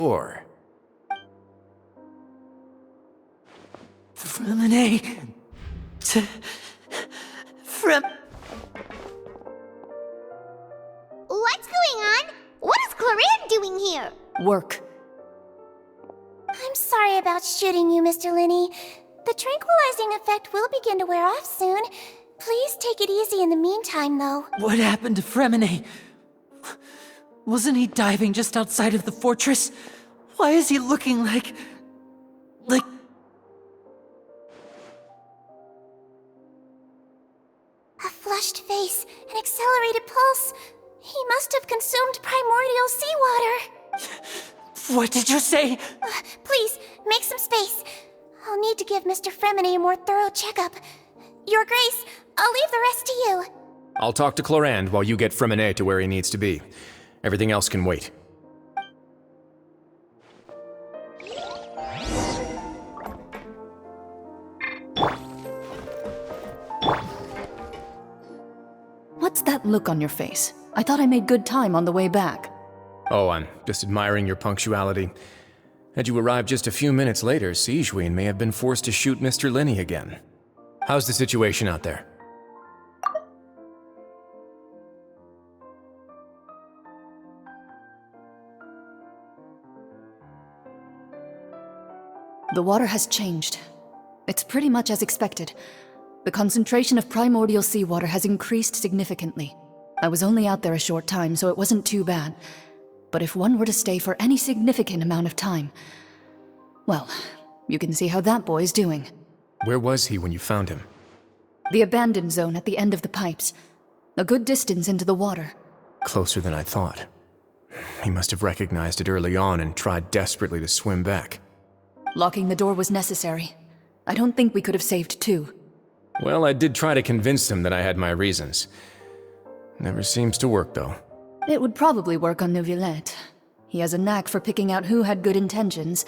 Or... Fremine... What's going on? What is Clorinde doing here? Work. I'm sorry about shooting you, Mr. Linney. The tranquilizing effect will begin to wear off soon. Please take it easy in the meantime, though. What happened to Fremine? Wasn't he diving just outside of the fortress? Why is he looking like... A flushed face, an accelerated pulse. He must have consumed primordial seawater. What did you say? Please, make some space. I'll need to give Mr. Fremine a more thorough checkup. Your Grace, I'll leave the rest to you. I'll talk to Clorinde while you get Fremine to where he needs to be. Everything else can wait. What's that look on your face? I thought I made good time on the way back. Oh, I'm just admiring your punctuality. Had you arrived just a few minutes later, Sigewinne may have been forced to shoot Mr. Linney again. How's the situation out there? The water has changed. It's pretty much as expected. The concentration of primordial seawater has increased significantly. I was only out there a short time, so it wasn't too bad. But if one were to stay for any significant amount of time... well, you can see how that boy's doing. Where was he when you found him? The abandoned zone at the end of the pipes. A good distance into the water. Closer than I thought. He must have recognized it early on and tried desperately to swim back. Locking the door was necessary. I don't think we could have saved two. Well, I did try to convince him that I had my reasons. Never seems to work, though. It would probably work on Neuvillette. He has a knack for picking out who had good intentions,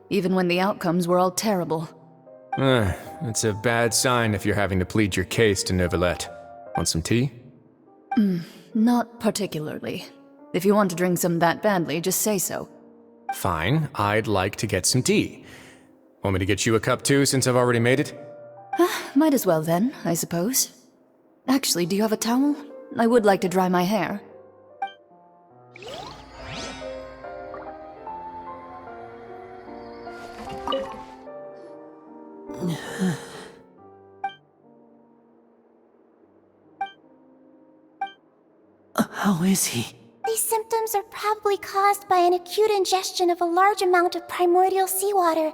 even when the outcomes were all terrible. It's a bad sign if you're having to plead your case to Neuvillette. Want some tea? Not particularly. If you want to drink some that badly, just say so. Fine, I'd like to get some tea. Want me to get you a cup too, since I've already made it? Might as well then, I suppose. Actually, do you have a towel? I would like to dry my hair. How is he? These symptoms are probably caused by an acute ingestion of a large amount of primordial seawater.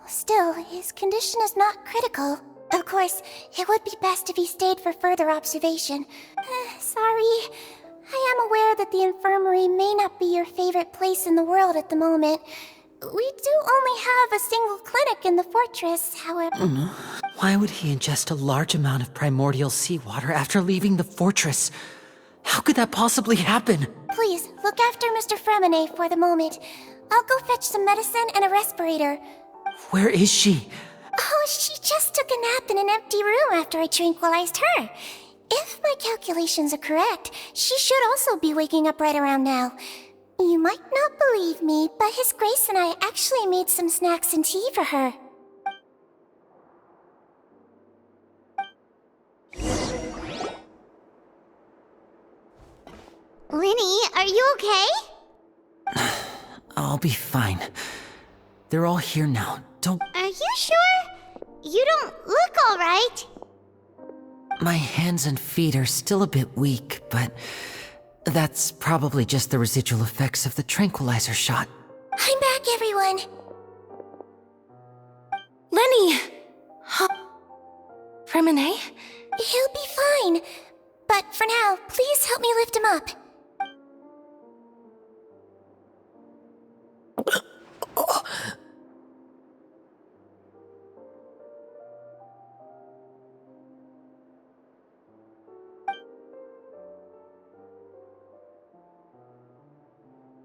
Still, his condition is not critical. Of course, it would be best if he stayed for further observation. Sorry. I am aware that the infirmary may not be your favorite place in the world at the moment. We do only have a single clinic in the fortress, however... Why would he ingest a large amount of primordial seawater after leaving the fortress? How could that possibly happen? Please, look after Mr. Fremine for the moment. I'll go fetch some medicine and a respirator. Where is she? Oh, she just took a nap in an empty room after I tranquilized her. If my calculations are correct, she should also be waking up right around now. You might not believe me, but His Grace and I actually made some snacks and tea for her. Linny, are you okay? I'll be fine. They're all here now. Don't... Are you sure? You don't look alright. My hands and feet are still a bit weak, but... that's probably just the residual effects of the tranquilizer shot. I'm back, everyone. Lenny! Fremine? He'll be fine. But for now, please help me lift him up.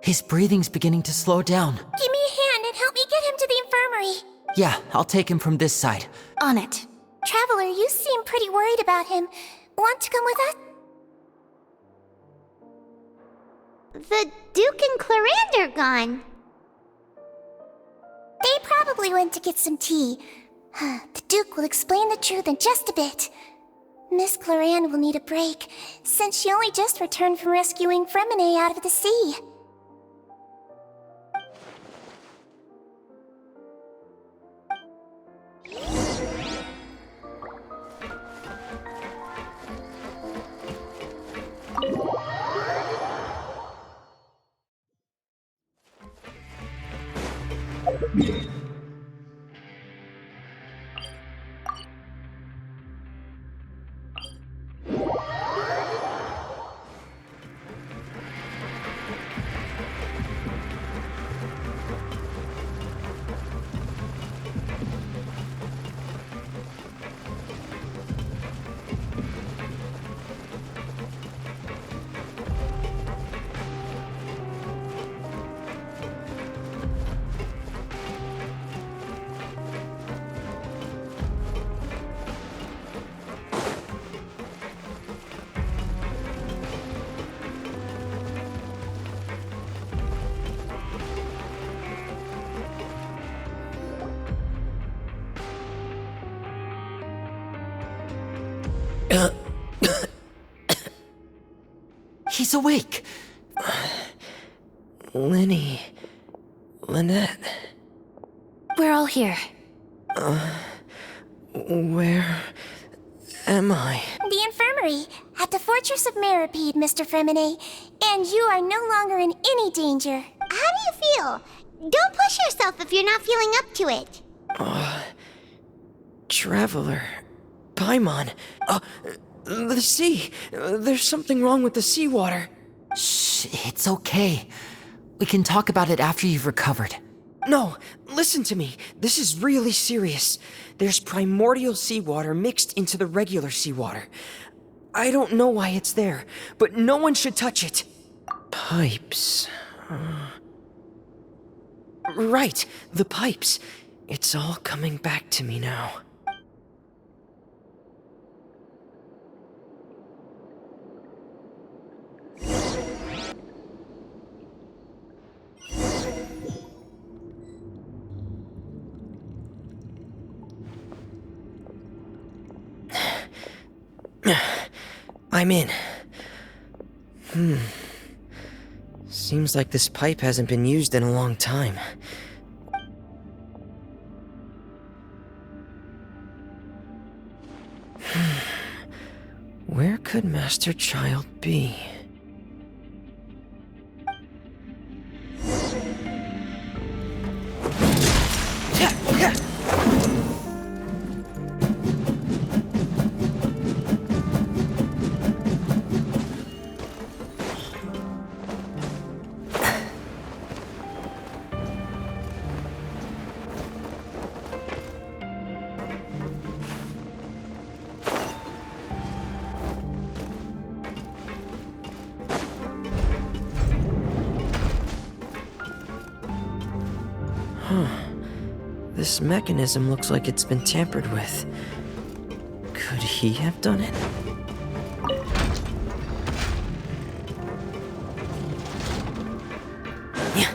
His breathing's beginning to slow down. Give me a hand and help me get him to the infirmary. Yeah, I'll take him from this side. On it. Traveler, you seem pretty worried about him. Want to come with us? The Duke and Clorinde are gone. probably went to get some tea. The Duke will explain the truth in just a bit. Miss Cloran will need a break, since she only just returned from rescuing Fremine out of the sea. He's awake! Lynette. We're all here. Where am I? The infirmary, at the Fortress of Meripede, Mr. Fremine. And you are no longer in any danger. How do you feel? Don't push yourself if you're not feeling up to it. Traveler. Paimon. The sea. There's something wrong with the seawater. Shh, it's okay. We can talk about it after you've recovered. No, listen to me. This is really serious. There's primordial seawater mixed into the regular seawater. I don't know why it's there, but no one should touch it. Pipes. Right, the pipes. It's all coming back to me now. I'm in. Seems like this pipe hasn't been used in a long time. Where could Master Child be? This mechanism looks like it's been tampered with. Could he have done it? Yeah.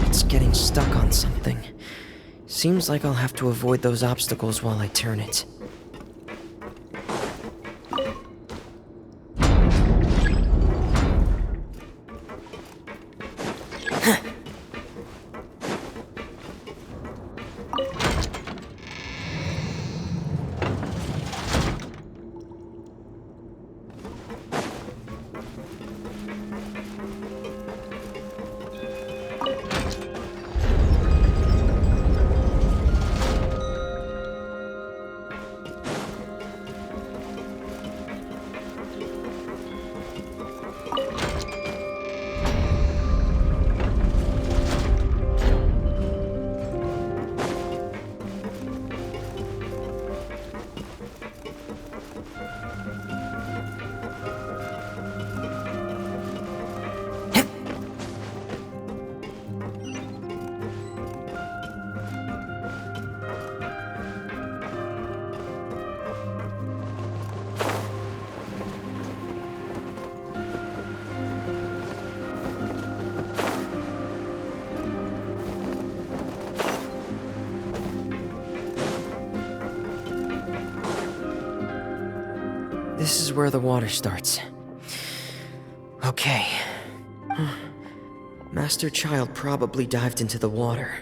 It's getting stuck on something. Seems like I'll have to avoid those obstacles while I turn it. where the water starts. Okay. Master Child probably dived into the water.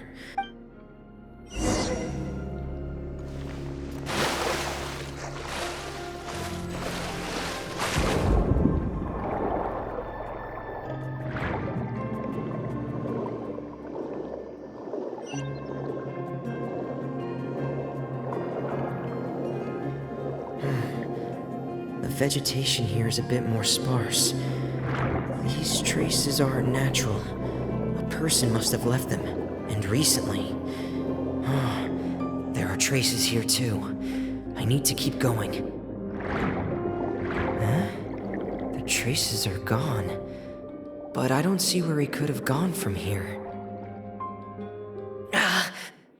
The vegetation here is a bit more sparse. These traces aren't natural. A person must have left them, and recently. There are traces here too. I need to keep going. Huh? The traces are gone. But I don't see where he could have gone from here.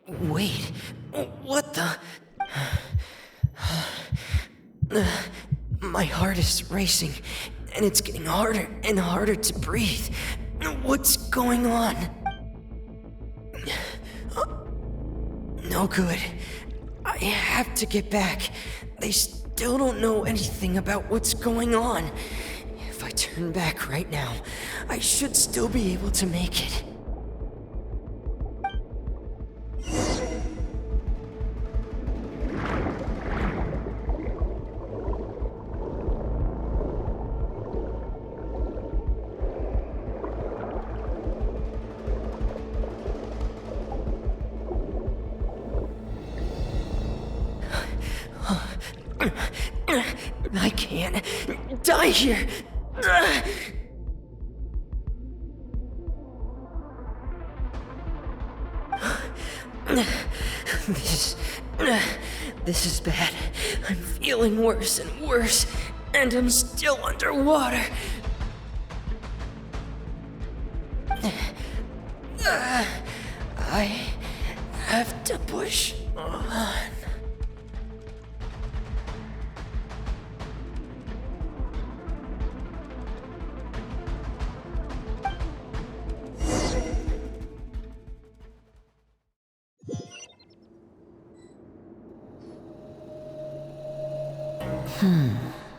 Wait. What the? My heart is racing, and it's getting harder and harder to breathe. What's going on? No good. I have to get back. They still don't know anything about what's going on. If I turn back right now, I should still be able to make it. I can't die here. This is bad. I'm feeling worse and worse, and I'm still underwater. I have to push on.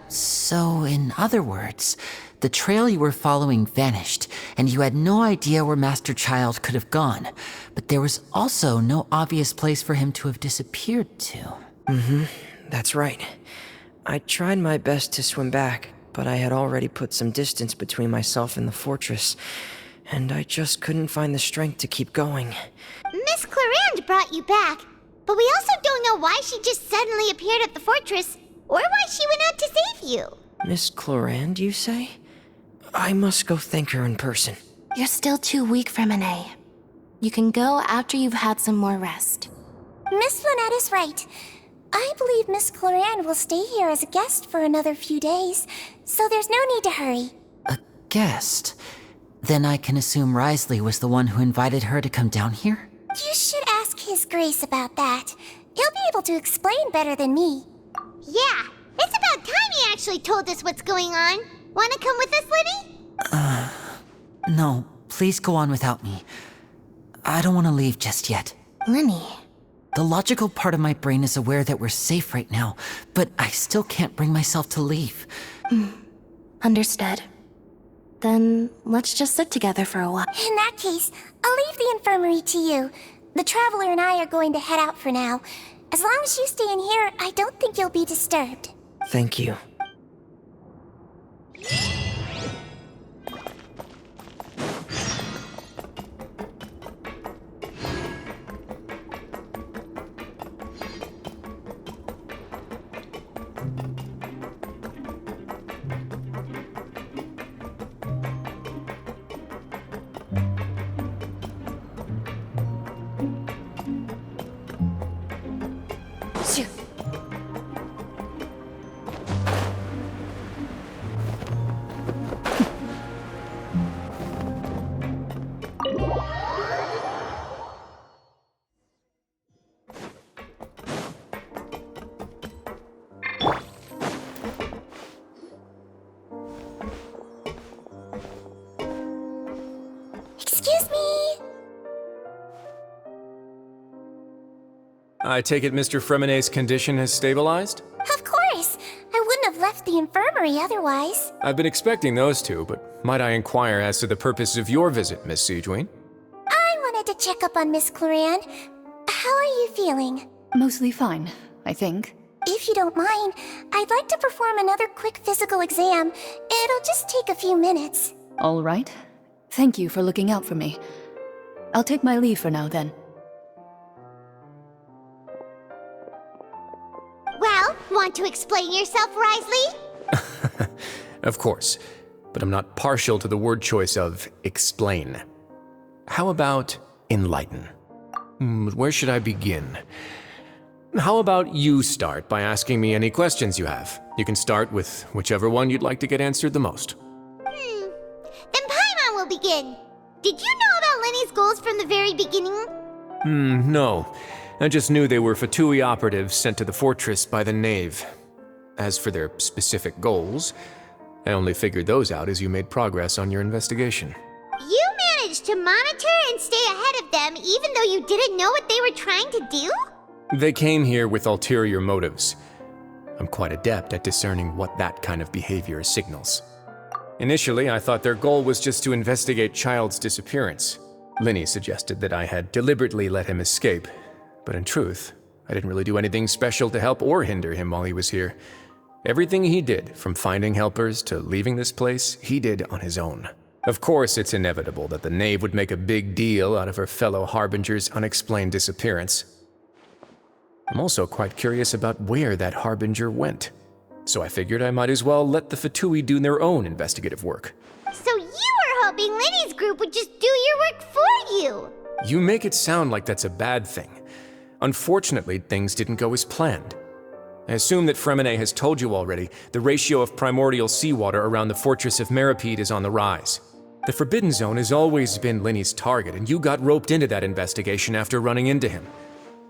So, in other words, the trail you were following vanished, and you had no idea where Master Child could have gone, but there was also no obvious place for him to have disappeared to. That's right. I tried my best to swim back, but I had already put some distance between myself and the fortress, and I just couldn't find the strength to keep going. Miss Clarande brought you back, but we also don't know why she just suddenly appeared at the fortress, or why she went out to save you. Miss Clarande, you say? I must go thank her in person. You're still too weak for Monet. You can go after you've had some more rest. Miss Lynette is right. I believe Miss Clarande will stay here as a guest for another few days, so there's no need to hurry. A guest? Then I can assume Risley was the one who invited her to come down here? You should ask His Grace about that. He'll be able to explain better than me. Yeah, it's about time you actually told us what's going on. Wanna come with us, Liddy? No, please go on without me. I don't want to leave just yet. Lenny, The logical part of my brain is aware that we're safe right now, but I still can't bring myself to leave. understood. Then let's just sit together for a while. In that case, I'll leave the infirmary to you. The Traveler and I are going to head out for now. As long as you stay in here, I don't think you'll be disturbed. Thank you. Excuse me! I take it Mr. Fremonet's condition has stabilized? Of course! I wouldn't have left the the infirmary otherwise. I've been expecting those two, but might I inquire as to the purpose of your visit, Miss Sigewinne? I wanted to check up on Miss Cloran. How are you feeling? Mostly fine, I think. If you don't mind, I'd like to perform another quick physical exam. It'll just take a few minutes. All right. Thank you for looking out for me. I'll take my leave for now, then. Well, want to explain yourself, Risley? Of course, but I'm not partial to the word choice of explain. How about enlighten? Where should I begin? How about you start by asking me any questions you have? You can start with whichever one you'd like to get answered the most. Then Paimon will begin. Did you know about Lenny's goals from the very beginning? No. I just knew they were Fatui operatives sent to the fortress by the Knave. As for their specific goals, I only figured those out as you made progress on your investigation. You managed to monitor and stay ahead of them even though you didn't know what they were trying to do? They came here with ulterior motives. I'm quite adept at discerning what that kind of behavior signals. Initially, I thought their goal was just to investigate Child's disappearance. Linny suggested that I had deliberately let him escape, but in truth, I didn't really do anything special to help or hinder him while he was here. Everything he did, from finding helpers to leaving this place, he did on his own. Of course, it's inevitable that the Knave would make a big deal out of her fellow Harbinger's unexplained disappearance. I'm also quite curious about where that Harbinger went, so I figured I might as well let the Fatui do their own investigative work. So you were hoping Lenny's group would just do your work for you? You make it sound like that's a bad thing. Unfortunately, things didn't go as planned. I assume that Fremine has told you already, the ratio of primordial seawater around the fortress of Meripede is on the rise. The Forbidden Zone has always been Linny's target, and you got roped into that investigation after running into him.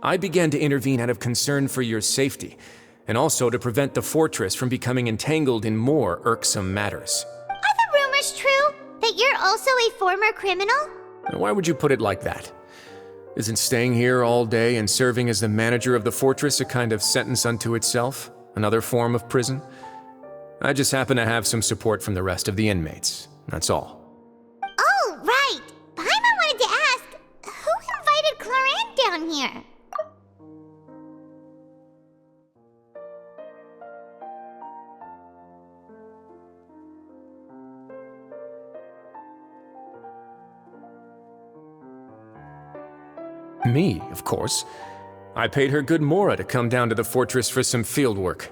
I began to intervene out of concern for your safety, and also to prevent the fortress from becoming entangled in more irksome matters. Are the rumors true? That you're also a former criminal? Why would you put it like that? Isn't staying here all day and serving as the manager of the fortress a kind of sentence unto itself? Another form of prison? I just happen to have some support from the rest of the inmates, that's all. Oh, right. Paimon wanted to ask, who invited Cloran down here? Me, of course. I paid her good mora to come down to the fortress for some field work.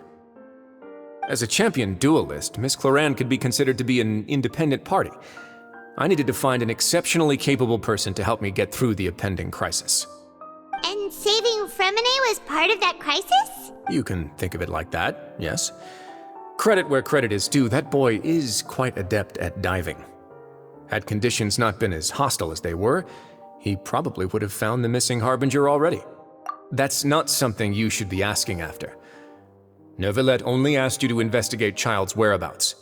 As a champion duelist, Miss Cloran could be considered to be an independent party. I needed to find an exceptionally capable person to help me get through the impending crisis. And saving Fremine was part of that crisis? You can think of it like that, yes. Credit where credit is due, that boy is quite adept at diving. Had conditions not been as hostile as they were, he probably would have found the missing Harbinger already. That's not something you should be asking after. Neuvillette only asked you to investigate Child's whereabouts.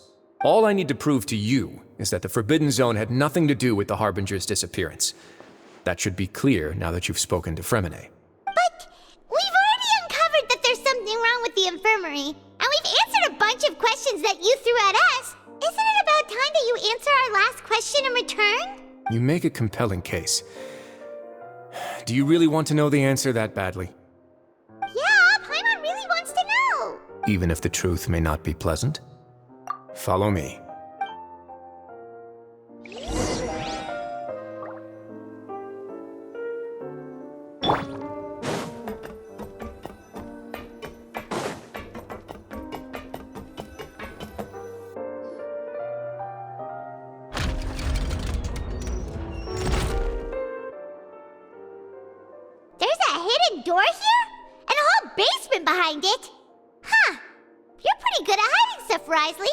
All I need to prove to you is that the Forbidden Zone had nothing to do with the Harbinger's disappearance. That should be clear now that you've spoken to Fremine. But we've already uncovered that there's something wrong with the infirmary, and we've answered a bunch of questions that you threw at us. Isn't it about time that you answer our last question in return? You make a compelling case. Do you really want to know the answer that badly? Yeah, Paimon really wants to know. Even if the truth may not be pleasant? Follow me. There's a hidden door here? And a whole basement behind it? Huh. You're pretty good at hiding stuff, Risley.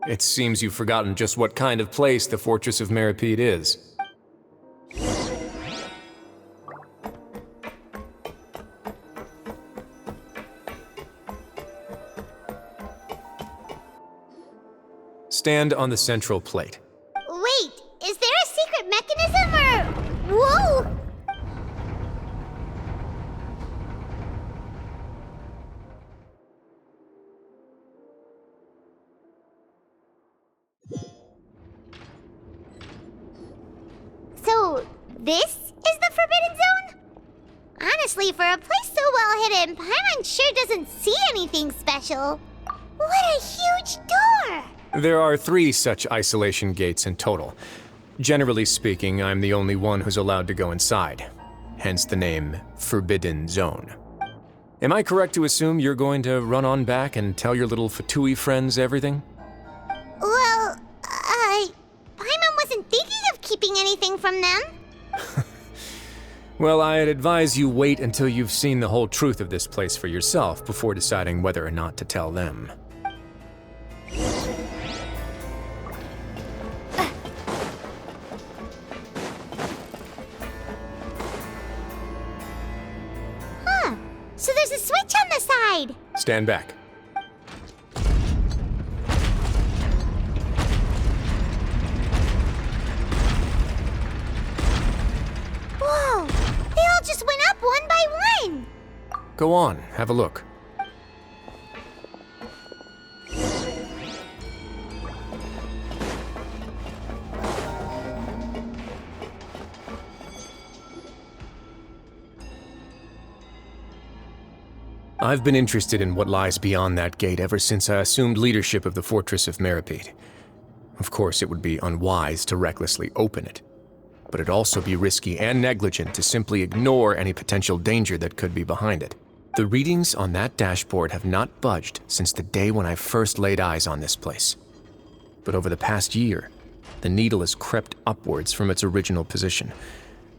It seems you've forgotten just what kind of place the Fortress of Meripede is. Stand on the central plate. Wait, is there a secret mechanism or... Whoa! This is the Forbidden Zone? Honestly, for a place so well hidden, Paimon sure doesn't see anything special. What a huge door! There are 3 such isolation gates in total. Generally speaking, I'm the only one who's allowed to go inside. Hence the name Forbidden Zone. Am I correct to assume you're going to run on back and tell your little Fatui friends everything? Well, Paimon wasn't thinking of keeping anything from them. Well, I'd advise you wait until you've seen the whole truth of this place for yourself before deciding whether or not to tell them. So there's a switch on the side. Stand back. Whoa! They all just went up one by one. Go on, have a look. I've been interested in what lies beyond that gate ever since I assumed leadership of the Fortress of Meripede. Of course, it would be unwise to recklessly open it, but it'd also be risky and negligent to simply ignore any potential danger that could be behind it. The readings on that dashboard have not budged since the day when I first laid eyes on this place. But over the past year, the needle has crept upwards from its original position,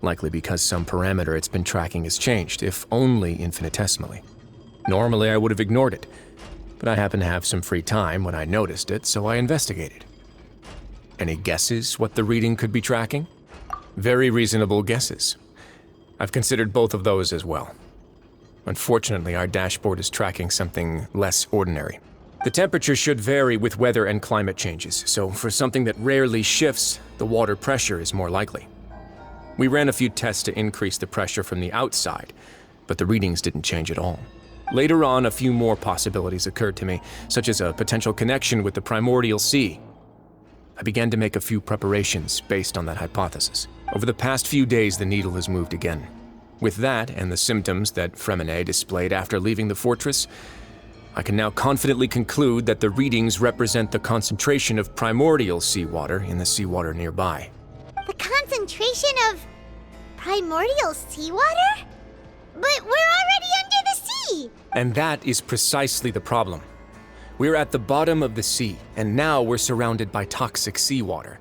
likely because some parameter it's been tracking has changed, if only infinitesimally. Normally, I would have ignored it, but I happened to have some free time when I noticed it, so I investigated. Any guesses what the reading could be tracking? Very reasonable guesses. I've considered both of those as well. Unfortunately, our dashboard is tracking something less ordinary. The temperature should vary with weather and climate changes, so for something that rarely shifts, the water pressure is more likely. We ran a few tests to increase the pressure from the outside, but the readings didn't change at all. Later on, a few more possibilities occurred to me, such as a potential connection with the primordial sea. I began to make a few preparations based on that hypothesis. Over the past few days, the needle has moved again. With that, and the symptoms that Fremine displayed after leaving the fortress, I can now confidently conclude that the readings represent the concentration of primordial seawater in the seawater nearby. The concentration of primordial seawater? But we're already under the sea! And that is precisely the problem. We're at the bottom of the sea, and now we're surrounded by toxic seawater.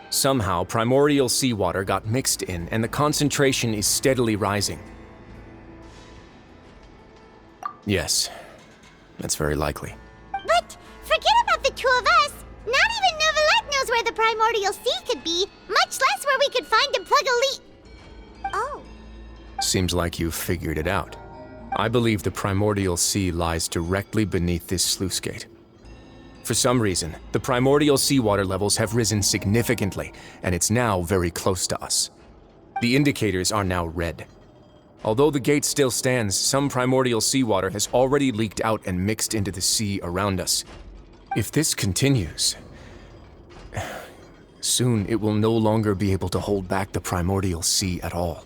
Somehow, primordial seawater got mixed in, and the concentration is steadily rising. Yes, that's very likely. But forget about the two of us! Not even Neuvillette knows where the primordial sea could be, much less where we could find and plug a leak. Oh. Seems like you've figured it out. I believe the primordial sea lies directly beneath this sluice gate. For some reason, the primordial seawater levels have risen significantly, and it's now very close to us. The indicators are now red. Although the gate still stands, some primordial seawater has already leaked out and mixed into the sea around us. If this continues, soon it will no longer be able to hold back the primordial sea at all.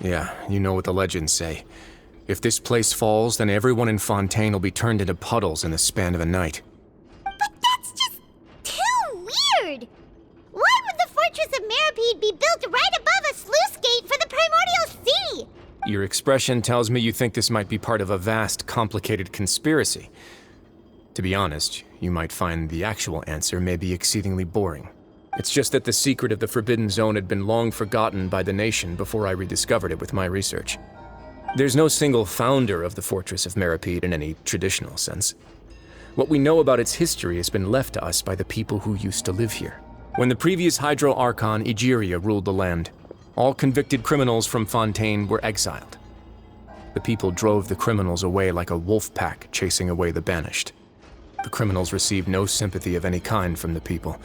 Yeah, you know what the legends say. If this place falls, then everyone in Fontaine will be turned into puddles in the span of a night. But that's just too weird! Why would the Fortress of Meripede be built right above a sluice gate for the primordial sea? Your expression tells me you think this might be part of a vast, complicated conspiracy. To be honest, you might find the actual answer may be exceedingly boring. It's just that the secret of the Forbidden Zone had been long forgotten by the nation before I rediscovered it with my research. There's no single founder of the Fortress of Meripede in any traditional sense. What we know about its history has been left to us by the people who used to live here. When the previous Hydro Archon Egeria ruled the land, all convicted criminals from Fontaine were exiled. The people drove the criminals away like a wolf pack chasing away the banished. The criminals received no sympathy of any kind from the people.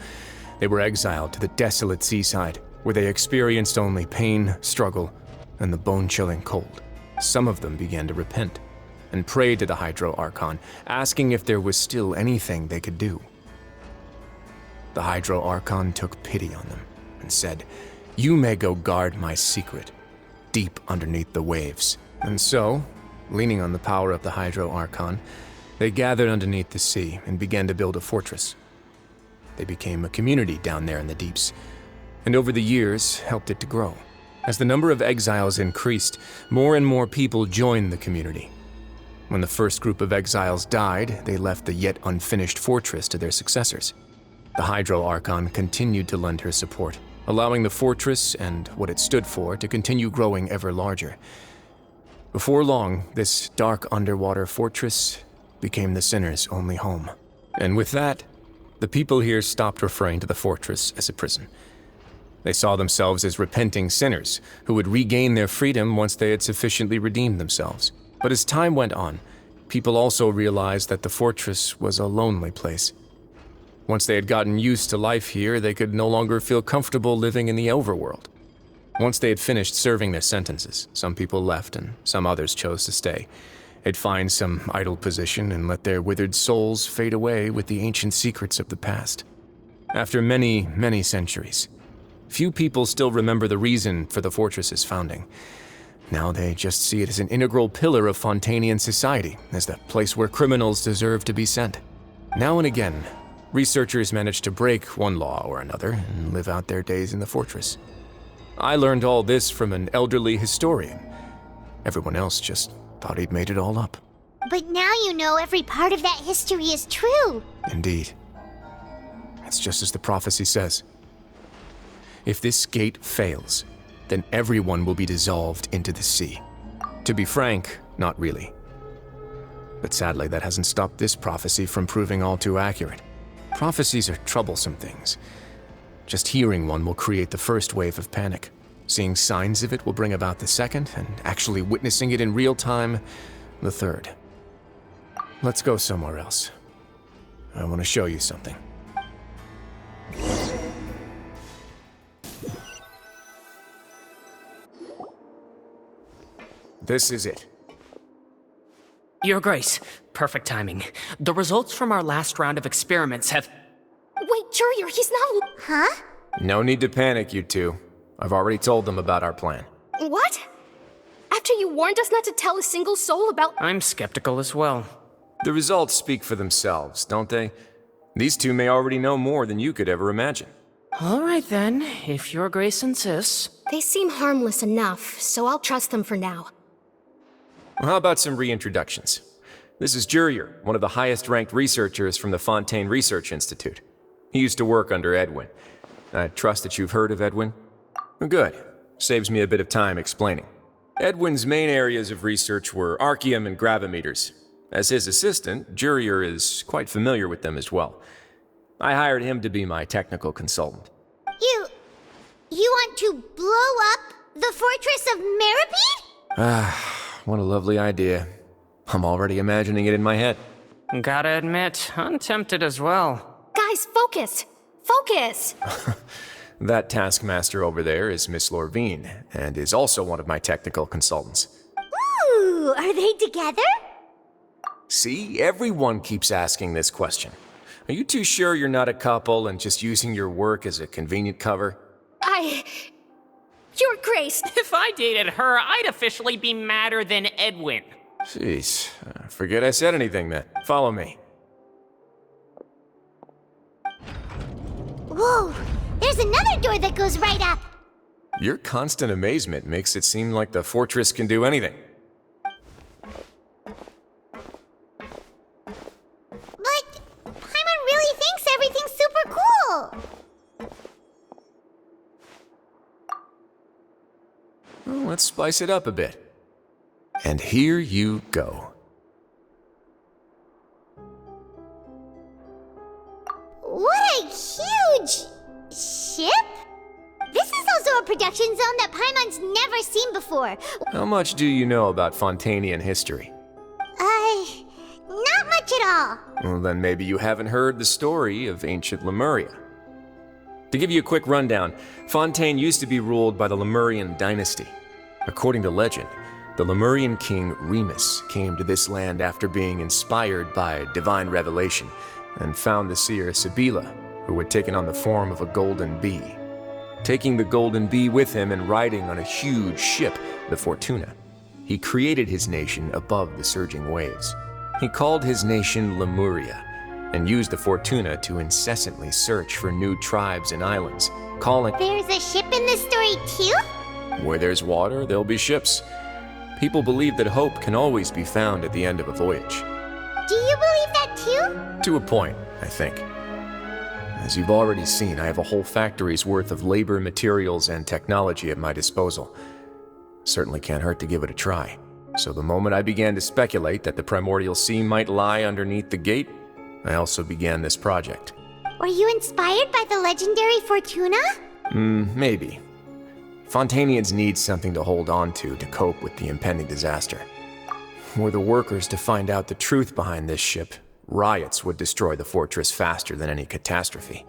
They were exiled to the desolate seaside, where they experienced only pain, struggle, and the bone-chilling cold. Some of them began to repent, and prayed to the Hydro Archon, asking if there was still anything they could do. the Hydro Archon took pity on them and said, "You may go guard my secret, deep underneath the waves." And so, leaning on the power of the Hydro Archon, they gathered underneath the sea and began to build a fortress. They became a community down there in the deeps, and over the years helped it to grow. As the number of exiles increased, more and more people joined the community. When the first group of exiles died, they left the yet unfinished fortress to their successors. The Hydro Archon continued to lend her support, allowing the fortress and what it stood for to continue growing ever larger. Before long, this dark underwater fortress became the sinner's only home. And with that, the people here stopped referring to the fortress as a prison. They saw themselves as repenting sinners who would regain their freedom once they had sufficiently redeemed themselves. But as time went on, people also realized that the fortress was a lonely place. Once they had gotten used to life here, they could no longer feel comfortable living in the overworld. Once they had finished serving their sentences, some people left and some others chose to stay. They'd find some idle position and let their withered souls fade away with the ancient secrets of the past. After many, many centuries, few people still remember the reason for the fortress's founding. Now they just see it as an integral pillar of Fontanian society, as the place where criminals deserve to be sent. Now and again, researchers manage to break one law or another and live out their days in the fortress. I learned all this from an elderly historian. Everyone else just thought he'd made it all up. But now you know every part of that history is true. Indeed. It's just as the prophecy says. If this gate fails, then everyone will be dissolved into the sea. To be frank, not really. But sadly, that hasn't stopped this prophecy from proving all too accurate. Prophecies are troublesome things. Just hearing one will create the first wave of panic. Seeing signs of it will bring about the second, and actually witnessing it in real time, the third. Let's go somewhere else. I want to show you something. This is it. Your Grace, perfect timing. The results from our last round of experiments have... Wait, Jurier, he's not. Huh? No need to panic, you two. I've already told them about our plan. What? After you warned us not to tell a single soul about. I'm skeptical as well. The results speak for themselves, don't they? These two may already know more than you could ever imagine. All right then, if Your Grace insists. They seem harmless enough, so I'll trust them for now. Well, how about some reintroductions? This is Jurier, one of the highest-ranked researchers from the Fontaine Research Institute. He used to work under Edwin. I trust that you've heard of Edwin? Good. Saves me a bit of time explaining. Edwin's main areas of research were archaeum and gravimeters. As his assistant, Jurier is quite familiar with them as well. I hired him to be my technical consultant. You want to blow up the fortress of Meripede? What a lovely idea. I'm already imagining it in my head. Gotta admit, I'm tempted as well. Guys, focus! Focus! That taskmaster over there is Miss Lorvine, and is also one of my technical consultants. Ooh, are they together? See, everyone keeps asking this question. Are you too sure you're not a couple and just using your work as a convenient cover? Your Grace! If I dated her, I'd officially be madder than Edwin. Jeez, forget I said anything then. Follow me. Whoa, there's another door that goes right up. Your constant amazement makes it seem like the fortress can do anything. But Paimon really thinks everything's super cool. Well, let's spice it up a bit. And here you go. What a huge ship! This is also a production zone that Paimon's never seen before. How much do you know about Fontanian history? Not much at all. Well, then maybe you haven't heard the story of ancient Lemuria. To give you a quick rundown, Fontaine used to be ruled by the Lemurian dynasty. According to legend, the Lemurian king Remus came to this land after being inspired by divine revelation and found the seer Sibila, who had taken on the form of a golden bee. Taking the golden bee with him and riding on a huge ship, the Fortuna, he created his nation above the surging waves. He called his nation Lemuria, and used the Fortuna to incessantly search for new tribes and islands, calling— There's a ship in this story too? Where there's water, there'll be ships. People believe that hope can always be found at the end of a voyage. Do you believe that too? To a point, I think. As you've already seen, I have a whole factory's worth of labor, materials, and technology at my disposal. Certainly can't hurt to give it a try. So the moment I began to speculate that the primordial sea might lie underneath the gate, I also began this project. Were you inspired by the legendary Fortuna? Maybe. Fontanians need something to hold on to cope with the impending disaster. Were the workers to find out the truth behind this ship, riots would destroy the fortress faster than any catastrophe.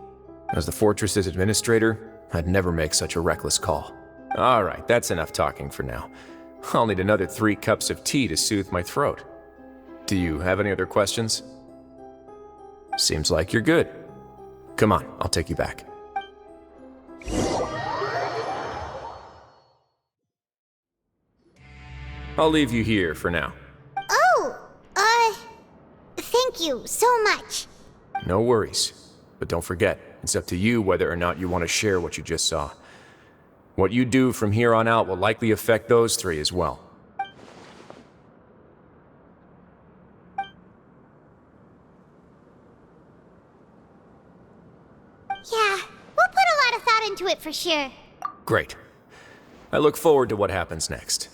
As the fortress's administrator, I'd never make such a reckless call. All right, that's enough talking for now. I'll need another 3 cups of tea to soothe my throat. Do you have any other questions? Seems like you're good. Come on, I'll take you back. I'll leave you here for now. Oh, thank you so much. No worries. But don't forget, it's up to you whether or not you want to share what you just saw. What you do from here on out will likely affect those 3 as well. Yeah, we'll put a lot of thought into it for sure. Great. I look forward to what happens next.